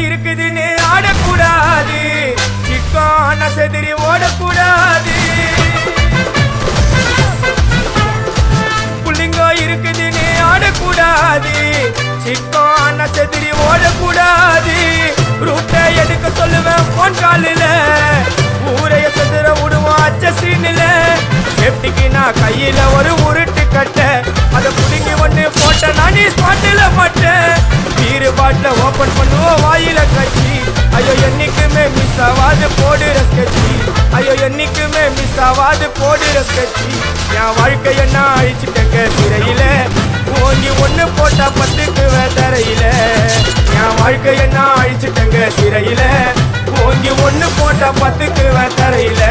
இருக்குதுன்னு ஆடக்கூடாது, சிக்கான செதிரி ஓடக்கூடாது. புள்ளிங்கோ இருக்குதுன்னு ஆடக்கூடாது, சிக்கான செதிரி ஓடக்கூடாது. ரூட்டை எடுக்க சொல்லுவேன் போன் காலில, ஊரைய செதுற விடுவோம் அச்ச சீனில. சேஃப்டிக்கு நான் கையில ஒரு உருட்டு கட்ட, அதை புடுங்கி ஒண்ணு போட்ட நானே ஸ்பாட்டில மாட்டேன். பீரு பாட்டில ஓபன் பண்ணுவோம் வாயில கட்சி, ஐயோ என்னைக்குமே மிஸ் ஆவாது போடுற ஸ்கெட்சி, ஐயோ என்னைக்குமே மிஸ் ஆவாது போடுற ஸ்கெட்சி. என் வாழ்க்கைய நான் அழிச்சிட்டேங்க சிறையில, ஓங்கி ஒண்ணு போட்டா 10க்கு தரையில. என் வாழ்க்கைய நான் அழிச்சிட்டேங்க சிறையில, ஓங்கி ஒண்ணு போட்டா 10க்கு தரையில.